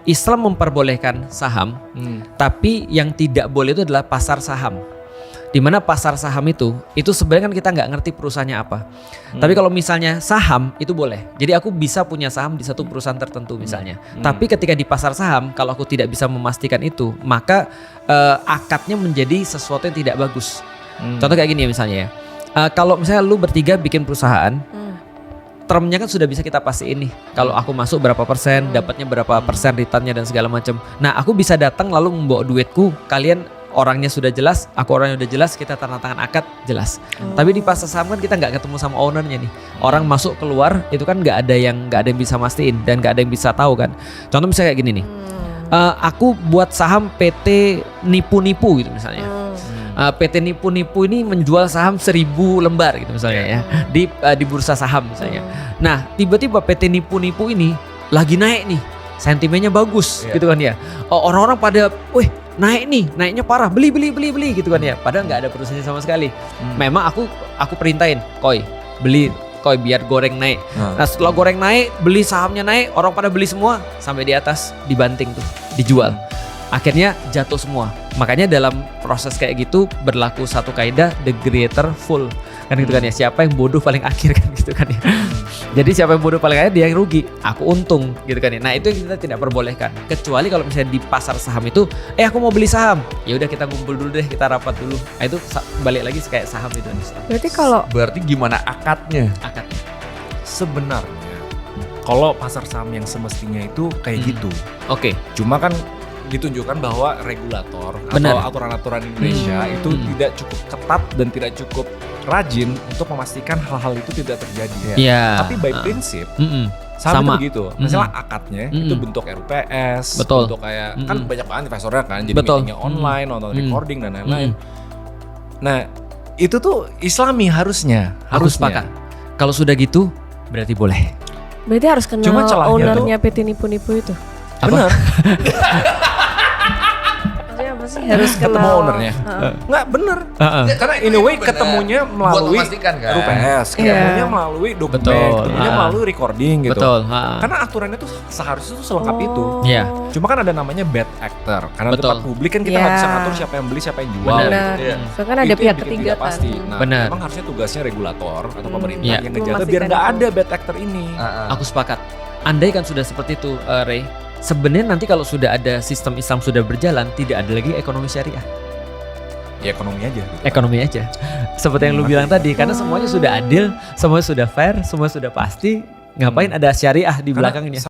Islam memperbolehkan saham, tapi yang tidak boleh itu adalah pasar saham. Di mana pasar saham itu sebenarnya kan kita nggak ngerti perusahaannya apa. Tapi kalau misalnya saham itu boleh. Jadi aku bisa punya saham di satu perusahaan tertentu misalnya. Tapi ketika di pasar saham, kalau aku tidak bisa memastikan itu, maka akadnya menjadi sesuatu yang tidak bagus. Contoh kayak gini ya misalnya ya. Kalau misalnya lu bertiga bikin perusahaan, termnya kan sudah bisa kita pastiin nih. Kalau aku masuk berapa persen, dapatnya berapa persen returnnya dan segala macam. Nah, aku bisa datang lalu membawa duitku, kalian orangnya sudah jelas, aku orangnya udah jelas, kita tanda tangan akad jelas. Tapi di pasar saham kan kita nggak ketemu sama ownernya nih. Orang masuk keluar itu kan nggak ada yang bisa mastiin dan nggak ada yang bisa tahu kan. Contoh misalnya kayak gini nih. Aku buat saham PT nipu-nipu gitu misalnya. PT nipu-nipu ini menjual saham 1000 lembar gitu misalnya ya di bursa saham misalnya. Nah tiba-tiba PT nipu-nipu ini lagi naik nih, sentimennya bagus gitu kan ya. Orang-orang pada, wih naik nih, naiknya parah, beli gitu kan ya. Padahal nggak ada perusahaannya sama sekali. Memang aku perintahin, beli Koi biar goreng naik. Nah setelah goreng naik, beli sahamnya naik, orang pada beli semua sampai di atas dibanting tuh, dijual. Akhirnya jatuh semua. Makanya dalam proses kayak gitu berlaku satu kaidah the greater fool kan gitu kan ya. Siapa yang bodoh paling akhir kan gitu kan ya. Jadi siapa yang bodoh paling akhir dia yang rugi, aku untung gitu kan ya. Nah itu yang kita tidak perbolehkan. Kecuali kalau misalnya di pasar saham itu, aku mau beli saham. Ya udah kita ngumpul dulu deh, kita rapat dulu. Nah itu balik lagi kayak saham itu. Berarti gimana akadnya? Akadnya. Sebenarnya kalau pasar saham yang semestinya itu kayak gitu. Oke. Cuma kan ditunjukkan bahwa regulator atau aturan-aturan Indonesia itu tidak cukup ketat dan tidak cukup rajin untuk memastikan hal-hal itu tidak terjadi. Tapi by prinsip sama begitu. Misalnya akadnya itu bentuk RUPS, bentuk kayak kan banyak banget investornya kan, jadi meetingnya online, nonton recording dan lain-lain. Nah itu tuh Islami harusnya. Harus sepakat. Kalau sudah gitu berarti boleh. Berarti harus kenal ownernya PT nipu-nipu itu. Benar. Harus ketemu ownernya. Nggak bener. Karena in a way ketemunya melalui RUPS, ketemunya melalui dokumen, ketemunya melalui recording gitu. Karena aturannya tuh seharusnya tuh selengkap itu. Cuma kan ada namanya bad actor. Karena tempat publik kan kita nggak bisa ngatur siapa yang beli, siapa yang jual. Soalnya kan ada pihak ketiga kan. Pasti. Nah, memang harusnya tugasnya regulator atau pemerintah yang ngejaga biar nggak ada bad actor ini. Aku sepakat. Andai kan sudah seperti itu, Ray. Sebenarnya nanti kalau sudah ada sistem Islam sudah berjalan, tidak ada lagi ekonomi syariah. Ya ekonomi aja. Gitu. Ekonomi aja. Seperti yang lu bilang tadi, karena semuanya sudah adil, semuanya sudah fair, semuanya sudah pasti. Ngapain ada syariah di belakangnya?